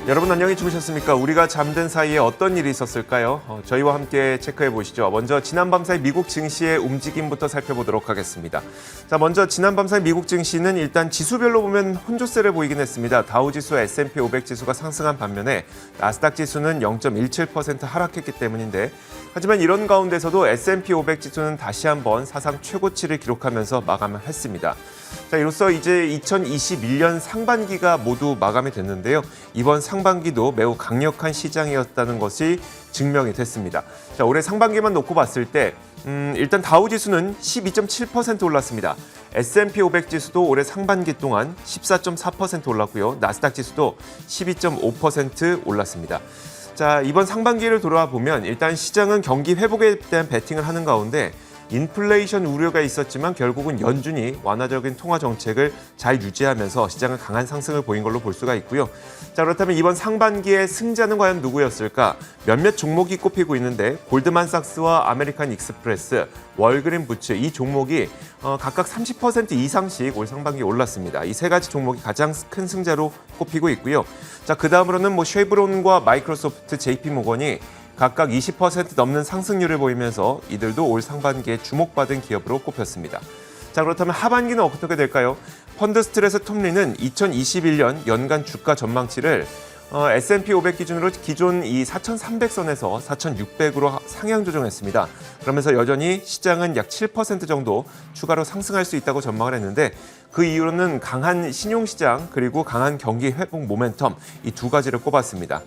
여러분 안녕히 주무셨습니까? 우리가 잠든 사이에 어떤 일이 있었을까요? 저희와 함께 체크해 보시죠. 먼저 지난밤 사이 미국 증시의 움직임부터 살펴보도록 하겠습니다. 자, 먼저 지난밤 사이 미국 증시는 일단 지수별로 보면 혼조세를 보이긴 했습니다. 다우지수, S&P 500 지수가 상승한 반면에 나스닥 지수는 0.17% 하락했기 때문인데, 하지만 이런 가운데서도 S&P 500 지수는 다시 한번 사상 최고치를 기록하면서 마감을 했습니다. 자, 이로써 이제 2021년 상반기가 모두 마감이 됐는데요. 이번 상반기도 매우 강력한 시장이었다는 것이 증명이 됐습니다. 자, 올해 상반기만 놓고 봤을 때 일단 다우지수는 12.7% 올랐습니다. S&P 500 지수도 올해 상반기 동안 14.4% 올랐고요. 나스닥 지수도 12.5% 올랐습니다. 자, 이번 상반기를 돌아와 보면 일단 시장은 경기 회복에 대한 베팅을 하는 가운데 인플레이션 우려가 있었지만 결국은 연준이 완화적인 통화 정책을 잘 유지하면서 시장은 강한 상승을 보인 걸로 볼 수가 있고요. 자, 그렇다면 이번 상반기의 승자는 과연 누구였을까? 몇몇 종목이 꼽히고 있는데 골드만삭스와 아메리칸 익스프레스, 월그린 부츠 이 종목이 각각 30% 이상씩 올 상반기에 올랐습니다. 이 세 가지 종목이 가장 큰 승자로 꼽히고 있고요. 자, 그 다음으로는 쉐브론과 마이크로소프트, JP모건이 각각 20% 넘는 상승률을 보이면서 이들도 올 상반기에 주목받은 기업으로 꼽혔습니다. 자, 그렇다면 하반기는 어떻게 될까요? 펀드스트레스 톱리는 2021년 연간 주가 전망치를 S&P 500 기준으로 기존 이 4,300선에서 4,600으로 상향 조정했습니다. 그러면서 여전히 시장은 약 7% 정도 추가로 상승할 수 있다고 전망을 했는데, 그 이유로는 강한 신용시장 그리고 강한 경기 회복 모멘텀 이 두 가지를 꼽았습니다.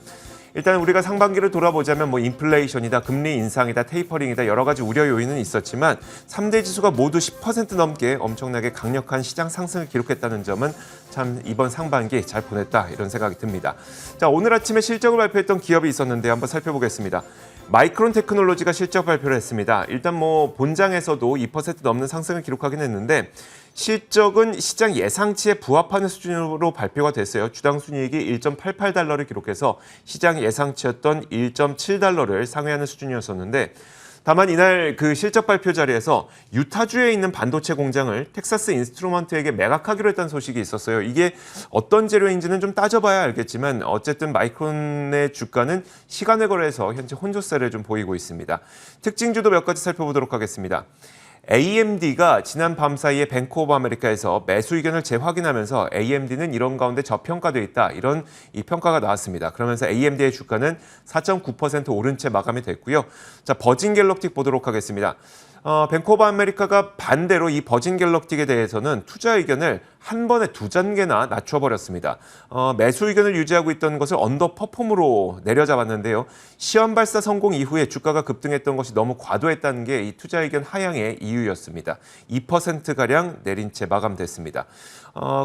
일단 우리가 상반기를 돌아보자면 인플레이션이다, 금리 인상이다, 테이퍼링이다 여러 가지 우려 요인은 있었지만 3대 지수가 모두 10% 넘게 엄청나게 강력한 시장 상승을 기록했다는 점은 참 이번 상반기 잘 보냈다 이런 생각이 듭니다. 자, 오늘 아침에 실적을 발표했던 기업이 있었는데 한번 살펴보겠습니다. 마이크론 테크놀로지가 실적 발표를 했습니다. 일단 본장에서도 2% 넘는 상승을 기록하긴 했는데 실적은 시장 예상치에 부합하는 수준으로 발표가 됐어요. 주당 순이익이 1.88달러를 기록해서 시장 예상치였던 1.7달러를 상회하는 수준이었었는데, 다만 이날 그 실적 발표 자리에서 유타주에 있는 반도체 공장을 텍사스 인스트루먼트에게 매각하기로 했다는 소식이 있었어요. 이게 어떤 재료인지는 좀 따져봐야 알겠지만 어쨌든 마이크론의 주가는 시간을 거래해서 현재 혼조세를 좀 보이고 있습니다. 특징주도 몇 가지 살펴보도록 하겠습니다. AMD가 지난 밤 사이에 뱅크 오브 아메리카에서 매수 의견을 재확인하면서 AMD는 이런 가운데 저평가되어 있다 이런 이 평가가 나왔습니다. 그러면서 AMD의 주가는 4.9% 오른 채 마감이 됐고요. 자, 버진 갤럭틱 보도록 하겠습니다. 뱅크 오브 아메리카가 반대로 이 버진 갤럭틱에 대해서는 투자 의견을 한 번에 2단계나 낮춰버렸습니다. 매수 의견을 유지하고 있던 것을 언더퍼폼으로 내려잡았는데요. 시험 발사 성공 이후에 주가가 급등했던 것이 너무 과도했다는 게 이 투자 의견 하향의 이유였습니다. 2%가량 내린 채 마감됐습니다.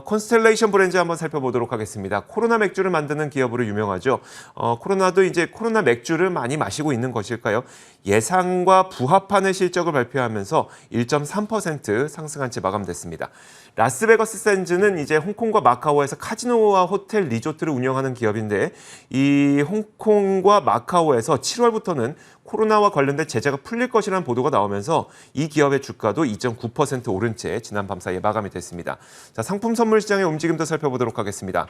콘스텔레이션 브랜드 한번 살펴보도록 하겠습니다. 코로나 맥주를 만드는 기업으로 유명하죠. 코로나도 이제 코로나 맥주를 많이 마시고 있는 것일까요? 예상과 부합하는 실적을 발표하면서 1.3% 상승한 채 마감됐습니다. 라스베거스 샌즈는 이제 홍콩과 마카오에서 카지노와 호텔 리조트를 운영하는 기업인데, 이 홍콩과 마카오에서 7월부터는 코로나와 관련된 제재가 풀릴 것이라는 보도가 나오면서 이 기업의 주가도 2.9% 오른 채 지난 밤 사이에 마감이 됐습니다. 자, 상품 선물 시장의 움직임도 살펴보도록 하겠습니다.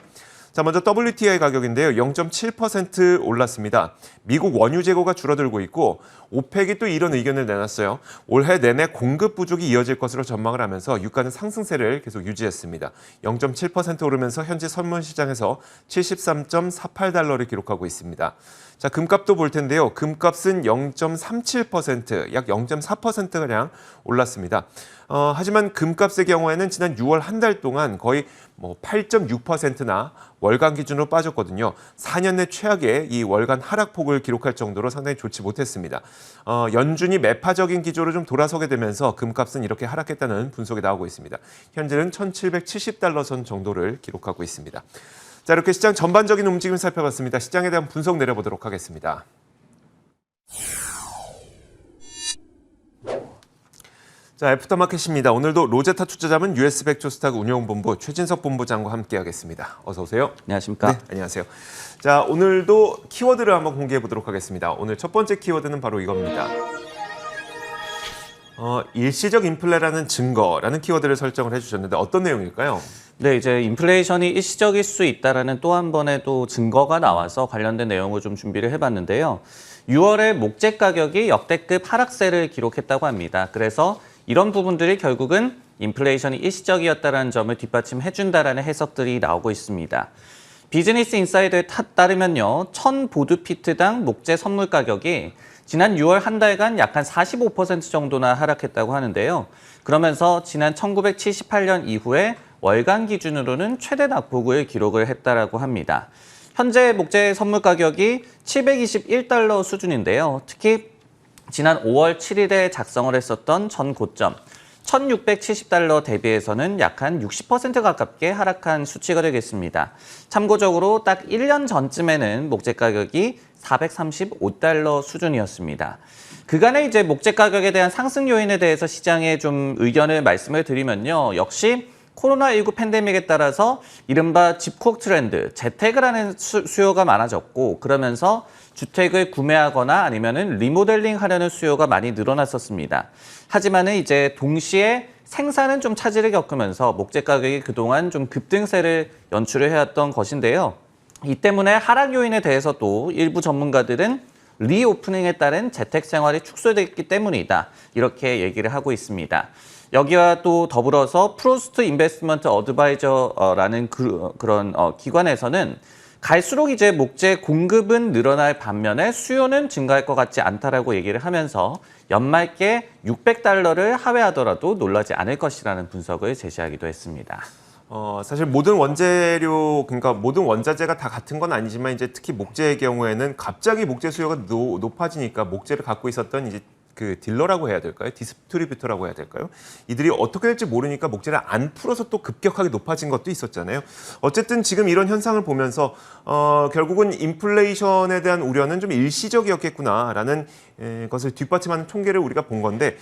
자, 먼저 WTI 가격인데요. 0.7% 올랐습니다. 미국 원유 재고가 줄어들고 있고 오펙이 또 이런 의견을 내놨어요. 올해 내내 공급 부족이 이어질 것으로 전망을 하면서 유가는 상승세를 계속 유지했습니다. 0.7% 오르면서 현재 선물 시장에서 73.48달러를 기록하고 있습니다. 자, 금값도 볼 텐데요. 금값은 0.37%, 약 0.4%가량 올랐습니다. 하지만 금값의 경우에는 지난 6월 한 달 동안 거의 8.6%나 월간 기준으로 빠졌거든요. 4년 내 최악의 이 월간 하락폭을 기록할 정도로 상당히 좋지 못했습니다. 연준이 매파적인 기조로 좀 돌아서게 되면서 금값은 이렇게 하락했다는 분석이 나오고 있습니다. 현재는 1,770달러 선 정도를 기록하고 있습니다. 자, 이렇게 시장 전반적인 움직임 살펴봤습니다. 시장에 대한 분석 내려보도록 하겠습니다. 자, 애프터마켓입니다. 오늘도 로제타 투자자문 US 백조스탁 운영본부 최진석 본부장과 함께하겠습니다. 어서 오세요. 안녕하십니까? 네, 안녕하세요. 자, 오늘도 키워드를 한번 공개해 보도록 하겠습니다. 오늘 첫 번째 키워드는 바로 이겁니다. 일시적 인플레라는 증거라는 키워드를 설정을 해주셨는데 어떤 내용일까요? 네, 이제 인플레이션이 일시적일 수 있다라는 또 한 번의 또 증거가 나와서 관련된 내용을 좀 준비를 해봤는데요. 6월에 목재 가격이 역대급 하락세를 기록했다고 합니다. 그래서 이런 부분들이 결국은 인플레이션이 일시적이었다는 점을 뒷받침해준다라는 해석들이 나오고 있습니다. 비즈니스 인사이드에 따르면요, 1000 보드피트당 목재 선물 가격이 지난 6월 한 달간 약 한 45% 정도나 하락했다고 하는데요. 그러면서 지난 1978년 이후에 월간 기준으로는 최대 낙폭을 기록을 했다라고 합니다. 현재 목재 선물 가격이 721달러 수준인데요. 특히 지난 5월 7일에 작성을 했었던 전 고점 1670달러 대비해서는 약 한 60% 가깝게 하락한 수치가 되겠습니다. 참고적으로 딱 1년 전쯤에는 목재 가격이 435달러 수준이었습니다. 그간의 이제 목재 가격에 대한 상승 요인에 대해서 시장에 좀 의견을 말씀을 드리면요. 역시 코로나19 팬데믹에 따라서 이른바 집콕 트렌드, 재택을 하는 수요가 많아졌고 그러면서 주택을 구매하거나 아니면은 리모델링 하려는 수요가 많이 늘어났었습니다. 하지만은 이제 동시에 생산은 좀 차질을 겪으면서 목재 가격이 그동안 좀 급등세를 연출을 해왔던 것인데요. 이 때문에 하락 요인에 대해서도 일부 전문가들은 리오프닝에 따른 재택 생활이 축소됐기 때문이다. 이렇게 얘기를 하고 있습니다. 여기와 또 더불어서 프로스트 인베스트먼트 어드바이저라는 그런 기관에서는 갈수록 이제 목재 공급은 늘어날 반면에 수요는 증가할 것 같지 않다라고 얘기를 하면서 연말께 600달러를 하회하더라도 놀라지 않을 것이라는 분석을 제시하기도 했습니다. 사실 모든 원재료, 그러니까 모든 원자재가 다 같은 건 아니지만 이제 특히 목재의 경우에는 갑자기 목재 수요가 높아지니까 목재를 갖고 있었던 이제 그 딜러라고 해야 될까요? 디스트리뷰터라고 해야 될까요? 이들이 어떻게 될지 모르니까 목재를 안 풀어서 또 급격하게 높아진 것도 있었잖아요. 어쨌든 지금 이런 현상을 보면서 결국은 인플레이션에 대한 우려는 좀 일시적이었겠구나라는 것을 뒷받침하는 통계를 우리가 본 건데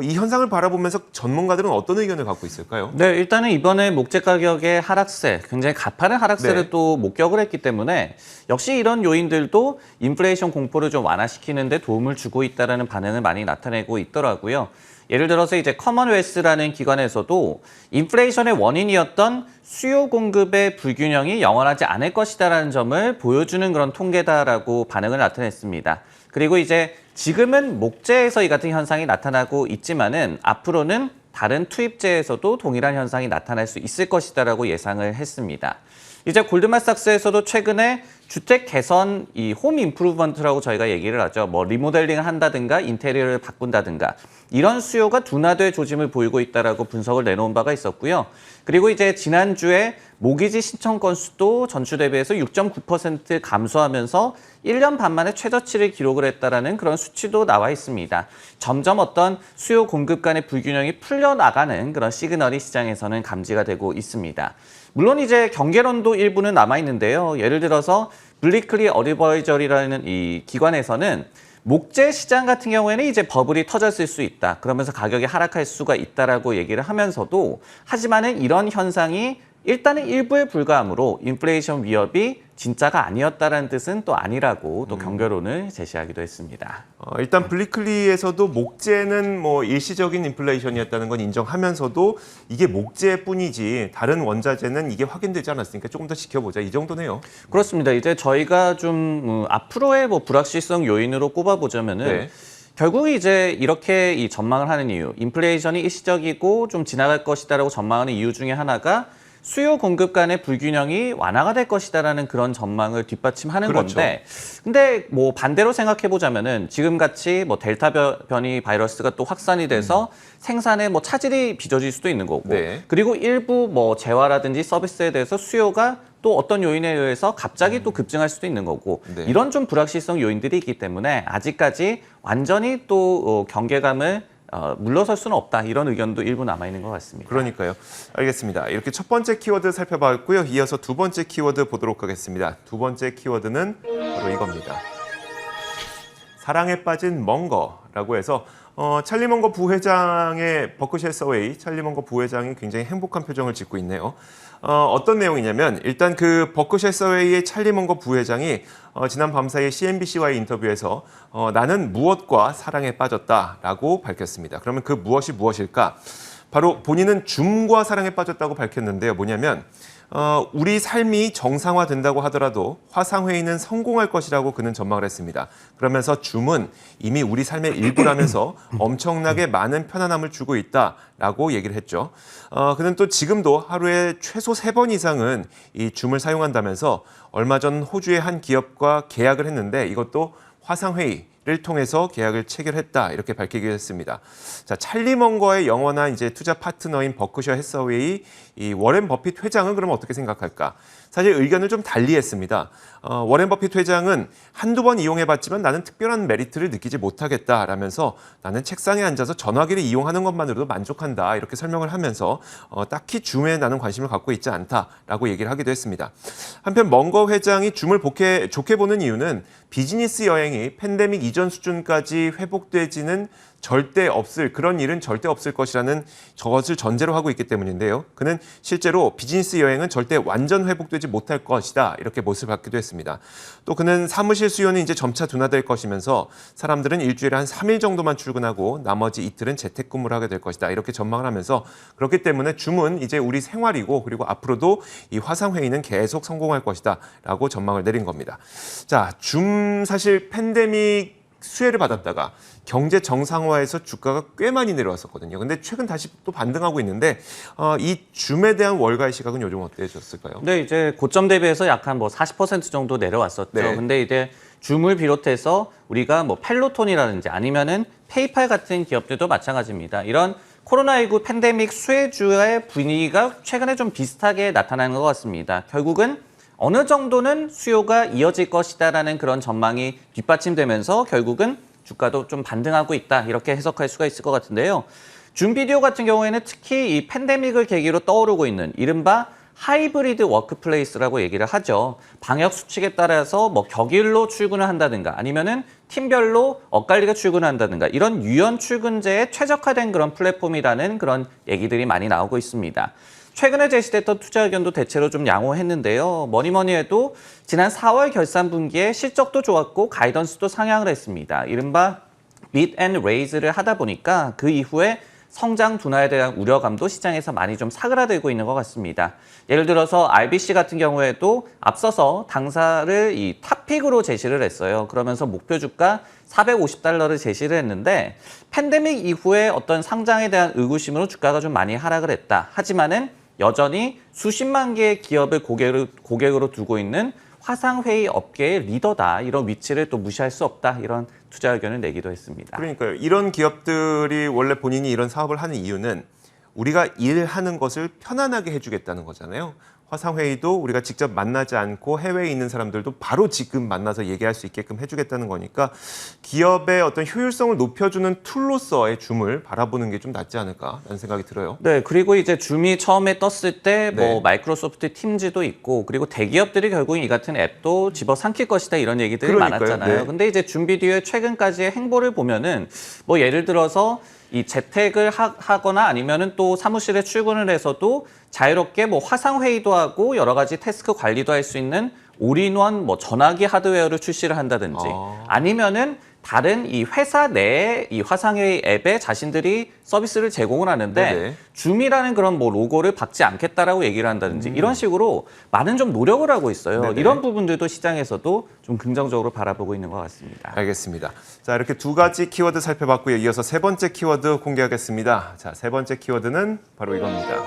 이 현상을 바라보면서 전문가들은 어떤 의견을 갖고 있을까요? 네, 일단은 이번에 목재 가격의 하락세, 굉장히 가파른 하락세를 네. 또 목격을 했기 때문에 역시 이런 요인들도 인플레이션 공포를 좀 완화시키는 데 도움을 주고 있다는 반응을 많이 나타내고 있더라고요. 예를 들어서 이제 커먼웰스라는 기관에서도 인플레이션의 원인이었던 수요 공급의 불균형이 영원하지 않을 것이다라는 점을 보여주는 그런 통계다라고 반응을 나타냈습니다. 그리고 이제 지금은 목재에서 이 같은 현상이 나타나고 있지만은 앞으로는 다른 투입재에서도 동일한 현상이 나타날 수 있을 것이다라고 예상을 했습니다. 이제 골드만삭스에서도 최근에 주택 개선, 이 홈 임프루먼트라고 저희가 얘기를 하죠. 뭐 리모델링을 한다든가 인테리어를 바꾼다든가 이런 수요가 둔화될 조짐을 보이고 있다라고 분석을 내놓은 바가 있었고요. 그리고 이제 지난주에 모기지 신청 건수도 전주 대비해서 6.9% 감소하면서 1년 반 만에 최저치를 기록을 했다라는 그런 수치도 나와 있습니다. 점점 어떤 수요 공급 간의 불균형이 풀려나가는 그런 시그널이 시장에서는 감지가 되고 있습니다. 물론 이제 경계론도 일부는 남아 있는데요. 예를 들어서 블리클리 어드바이저리라는 이 기관에서는 목재 시장 같은 경우에는 이제 버블이 터졌을 수 있다. 그러면서 가격이 하락할 수가 있다라고 얘기를 하면서도 하지만은 이런 현상이 일단은 일부에 불과하므로 인플레이션 위협이 진짜가 아니었다는 뜻은 또 아니라고 또 경계론을 제시하기도 했습니다. 일단 블리클리에서도 목재는 뭐 일시적인 인플레이션이었다는 건 인정하면서도 이게 목재뿐이지 다른 원자재는 이게 확인되지 않았으니까 조금 더 지켜보자 이 정도네요. 그렇습니다. 이제 저희가 좀 앞으로의 뭐 불확실성 요인으로 꼽아보자면은 네. 결국 이제 이렇게 이 전망을 하는 이유, 인플레이션이 일시적이고 좀 지나갈 것이다라고 전망하는 이유 중에 하나가 수요 공급 간의 불균형이 완화가 될 것이다라는 그런 전망을 뒷받침하는 그렇죠. 건데, 근데 뭐 반대로 생각해 보자면은 지금 같이 뭐 델타 변이 바이러스가 또 확산이 돼서 생산에 뭐 차질이 빚어질 수도 있는 거고, 네. 그리고 일부 뭐 재화라든지 서비스에 대해서 수요가 또 어떤 요인에 의해서 갑자기 또 급증할 수도 있는 거고, 네. 이런 좀 불확실성 요인들이 있기 때문에 아직까지 완전히 또 경계감을 물러설 수는 없다. 이런 의견도 일부 남아있는 것 같습니다. 그러니까요. 알겠습니다. 이렇게 첫 번째 키워드 살펴봤고요. 이어서 두 번째 키워드 보도록 하겠습니다. 두 번째 키워드는 바로 이겁니다. 사랑에 빠진 먼 거라고 해서 찰리 먼거 부회장의 버크셔 해서웨이, 찰리 먼거 부회장이 굉장히 행복한 표정을 짓고 있네요. 어떤 내용이냐면 일단 그 버크셔 해서웨이의 찰리 먼거 부회장이 지난 밤사이 CNBC와의 인터뷰에서 나는 무엇과 사랑에 빠졌다라고 밝혔습니다. 그러면 그 무엇이 무엇일까? 바로 본인은 줌과 사랑에 빠졌다고 밝혔는데요. 뭐냐면 우리 삶이 정상화된다고 하더라도 화상회의는 성공할 것이라고 그는 전망을 했습니다. 그러면서 줌은 이미 우리 삶의 일부라면서 엄청나게 많은 편안함을 주고 있다라고 얘기를 했죠. 그는 또 지금도 하루에 최소 3번 이상은 이 줌을 사용한다면서 얼마 전 호주의 한 기업과 계약을 했는데 이것도 화상회의를 통해서 계약을 체결했다 이렇게 밝히기도 했습니다. 자, 찰리 먼거의 영원한 이제 투자 파트너인 버크셔 해서웨이 이 워렌 버핏 회장은 그러면 어떻게 생각할까? 사실 의견을 좀 달리했습니다. 워렌 버핏 회장은 한두 번 이용해봤지만 나는 특별한 메리트를 느끼지 못하겠다라면서 나는 책상에 앉아서 전화기를 이용하는 것만으로도 만족한다 이렇게 설명을 하면서 딱히 줌에 나는 관심을 갖고 있지 않다라고 얘기를 하기도 했습니다. 한편 먼거 회장이 줌을 좋게 보는 이유는 비즈니스 여행이 팬데믹 이전 수준까지 회복되지는 절대 없을 그런 일은 절대 없을 것이라는 저것을 전제로 하고 있기 때문인데요. 그는 실제로 비즈니스 여행은 절대 완전 회복되지 못할 것이다 이렇게 못을 받기도 했습니다. 또 그는 사무실 수요는 이제 점차 둔화될 것이면서 사람들은 일주일에 한 3일 정도만 출근하고 나머지 이틀은 재택근무를 하게 될 것이다 이렇게 전망을 하면서 그렇기 때문에 줌은 이제 우리 생활이고 그리고 앞으로도 이 화상회의는 계속 성공할 것이다 라고 전망을 내린 겁니다. 자, 줌 사실 팬데믹 수혜를 받았다가 경제 정상화에서 주가가 꽤 많이 내려왔었거든요. 근데 최근 다시 또 반등하고 있는데 이 줌에 대한 월가의 시각은 요즘 어떠셨을까요? 네, 이제 고점 대비해서 약간 뭐 40% 정도 내려왔었죠. 네. 근데 이제 줌을 비롯해서 우리가 뭐 펠로톤이라든지 아니면은 페이팔 같은 기업들도 마찬가지입니다. 이런 코로나19 팬데믹 수혜주의 분위기가 최근에 좀 비슷하게 나타나는 것 같습니다. 결국은 어느 정도는 수요가 이어질 것이다라는 그런 전망이 뒷받침되면서 결국은 주가도 좀 반등하고 있다 이렇게 해석할 수가 있을 것 같은데요. 줌 비디오 같은 경우에는 특히 이 팬데믹을 계기로 떠오르고 있는 이른바 하이브리드 워크플레이스라고 얘기를 하죠. 방역 수칙에 따라서 뭐 격일로 출근을 한다든가 아니면은 팀별로 엇갈리게 출근을 한다든가 이런 유연 출근제에 최적화된 그런 플랫폼이라는 그런 얘기들이 많이 나오고 있습니다. 최근에 제시됐던 투자 의견도 대체로 좀 양호했는데요. 뭐니 해도 지난 4월 결산 분기에 실적도 좋았고 가이던스도 상향을 했습니다. 이른바 beat and raise를 하다 보니까 그 이후에 성장 둔화에 대한 우려감도 시장에서 많이 좀 사그라들고 있는 것 같습니다. 예를 들어서 RBC 같은 경우에도 앞서서 당사를 이 탑픽으로 제시를 했어요. 그러면서 목표 주가 $450를 제시를 했는데 팬데믹 이후에 어떤 상장에 대한 의구심으로 주가가 좀 많이 하락을 했다. 하지만은 여전히 수십만 개의 기업을 고객으로 두고 있는 화상회의 업계의 리더다. 이런 위치를 또 무시할 수 없다. 이런 투자 의견을 내기도 했습니다. 그러니까요. 이런 기업들이 원래 본인이 이런 사업을 하는 이유는 우리가 일하는 것을 편안하게 해주겠다는 거잖아요. 화상회의도 우리가 직접 만나지 않고 해외에 있는 사람들도 바로 지금 만나서 얘기할 수 있게끔 해주겠다는 거니까 기업의 어떤 효율성을 높여주는 툴로서의 줌을 바라보는 게 좀 낫지 않을까라는 생각이 들어요. 네, 그리고 이제 줌이 처음에 떴을 때 뭐 네. 마이크로소프트 팀즈도 있고 그리고 대기업들이 결국 이 같은 앱도 집어삼킬 것이다 이런 얘기들이 그러니까요. 많았잖아요. 네. 근데 이제 줌 비디오의 최근까지의 행보를 보면은 뭐 예를 들어서 이 재택을 하거나 아니면은 또 사무실에 출근을 해서도 자유롭게 뭐 화상 회의도 하고 여러 가지 태스크 관리도 할 수 있는 올인원 뭐 전화기 하드웨어를 출시를 한다든지 아니면은 다른 이 회사 내에 이 화상회의 앱에 자신들이 서비스를 제공을 하는데 네네. 줌이라는 그런 뭐 로고를 박지 않겠다라고 얘기를 한다든지 이런 식으로 많은 좀 노력을 하고 있어요. 네네. 이런 부분들도 시장에서도 좀 긍정적으로 바라보고 있는 것 같습니다. 알겠습니다. 자, 이렇게 두 가지 키워드 살펴봤고요. 이어서 세 번째 키워드 공개하겠습니다. 자, 세 번째 키워드는 바로 이겁니다.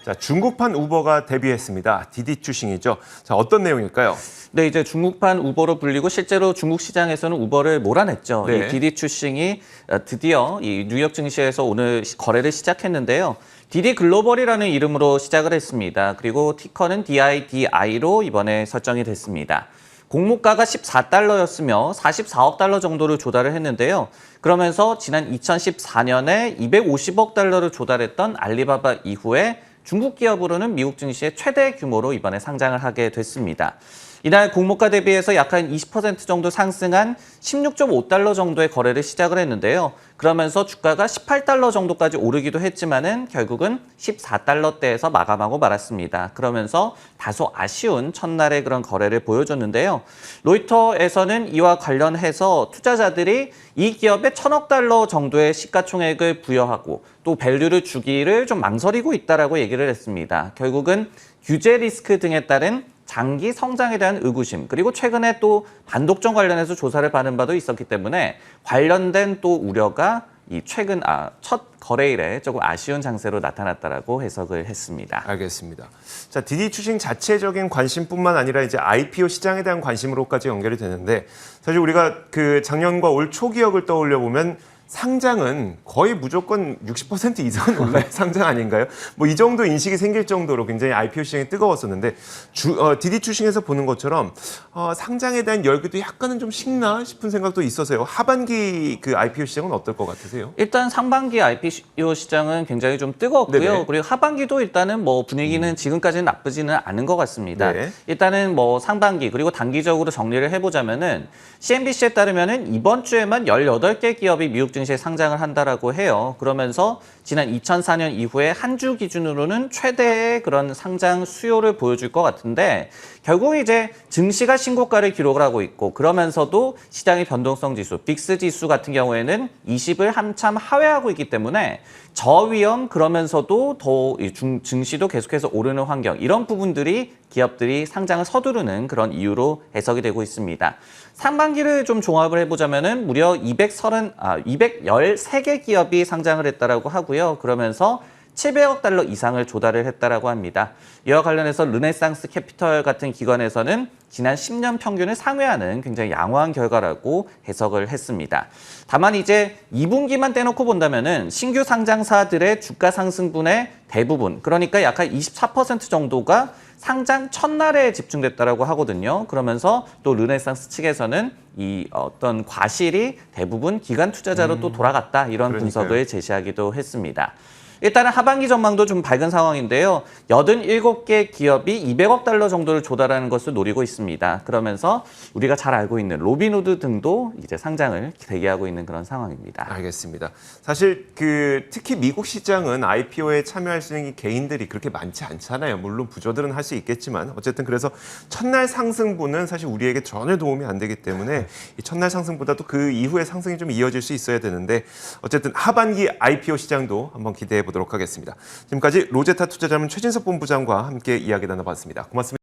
자, 중국판 우버가 데뷔했습니다. 디디 추싱이죠. 자, 어떤 내용일까요? 네, 이제 중국판 우버로 불리고 실제로 중국 시장에서는 우버를 몰아냈죠. 네. 이 디디 추싱이 드디어 이 뉴욕 증시에서 오늘 거래를 시작했는데요. 디디 글로벌이라는 이름으로 시작을 했습니다. 그리고 티커는 DIDI로 이번에 설정이 됐습니다. 공모가가 14달러였으며 44억 달러 정도를 조달을 했는데요. 그러면서 지난 2014년에 250억 달러를 조달했던 알리바바 이후에 중국 기업으로는 미국 증시의 최대 규모로 이번에 상장을 하게 됐습니다. 이날 공모가 대비해서 약 한 20% 정도 상승한 16.5달러 정도의 거래를 시작을 했는데요. 그러면서 주가가 18달러 정도까지 오르기도 했지만은 결국은 14달러대에서 마감하고 말았습니다. 그러면서 다소 아쉬운 첫날의 그런 거래를 보여줬는데요. 로이터에서는 이와 관련해서 투자자들이 이 기업에 1,000억 달러 정도의 시가총액을 부여하고 또 밸류를 주기를 좀 망설이고 있다라고 얘기를 했습니다. 결국은 규제 리스크 등에 따른 장기 성장에 대한 의구심, 그리고 최근에 또 반독점 관련해서 조사를 받은 바도 있었기 때문에 관련된 또 우려가 이 최근 첫 거래일에 조금 아쉬운 장세로 나타났다라고 해석을 했습니다. 알겠습니다. 자, 디디 추싱 자체적인 관심뿐만 아니라 이제 IPO 시장에 대한 관심으로까지 연결이 되는데, 사실 우리가 그 작년과 올 초 기억을 떠올려 보면 상장은 거의 무조건 60% 이상은 온라인 상장 아닌가요? 뭐 이 정도 인식이 생길 정도로 굉장히 IPO 시장이 뜨거웠었는데 디디 추싱에서 보는 것처럼 상장에 대한 열기도 약간은 좀 식나 싶은 생각도 있어서요. 하반기 그 IPO 시장은 어떨 것 같으세요? 일단 상반기 IPO 시장은 굉장히 좀 뜨거웠고요. 네네. 그리고 하반기도 일단은 뭐 분위기는 지금까지는 나쁘지는 않은 것 같습니다. 네. 일단은 뭐 상반기 그리고 단기적으로 정리를 해보자면은 CNBC에 따르면은 이번 주에만 18개 기업이 미국 증시에 상장을 한다라고 해요. 그러면서 지난 2004년 이후에 한 주 기준으로는 최대의 그런 상장 수요를 보여줄 것 같은데, 결국 이제 증시가 신고가를 기록을 하고 있고, 그러면서도 시장의 변동성 지수, 빅스 지수 같은 경우에는 20을 한참 하회하고 있기 때문에 저위험, 그러면서도 더 증시도 계속해서 오르는 환경, 이런 부분들이 기업들이 상장을 서두르는 그런 이유로 해석이 되고 있습니다. 상반기를 좀 종합을 해보자면은 무려 213개 기업이 상장을 했다라고 하고요. 그러면서 700억 달러 이상을 조달을 했다라고 합니다. 이와 관련해서 르네상스 캐피털 같은 기관에서는 지난 10년 평균을 상회하는 굉장히 양호한 결과라고 해석을 했습니다. 다만 이제 2분기만 떼놓고 본다면은 신규 상장사들의 주가 상승분의 대부분, 그러니까 약 한 24% 정도가 상장 첫날에 집중됐다라고 하거든요. 그러면서 또 르네상스 측에서는 이 어떤 과실이 대부분 기관 투자자로 또 돌아갔다, 이런 그러니까요. 분석을 제시하기도 했습니다. 일단은 하반기 전망도 좀 밝은 상황인데요. 87개 기업이 200억 달러 정도를 조달하는 것을 노리고 있습니다. 그러면서 우리가 잘 알고 있는 로빈후드 등도 이제 상장을 대기하고 있는 그런 상황입니다. 알겠습니다. 사실 특히 미국 시장은 IPO에 참여할 수 있는 개인들이 그렇게 많지 않잖아요. 물론 부조들은 할 수 있겠지만 어쨌든 그래서 첫날 상승분은 사실 우리에게 전혀 도움이 안 되기 때문에 이 첫날 상승보다도 그 이후의 상승이 좀 이어질 수 있어야 되는데, 어쨌든 하반기 IPO 시장도 한번 기대해 보도록 하겠습니다. 지금까지 로제타 투자자문 최진석 본부장과 함께 이야기 나눠봤습니다. 고맙습니다.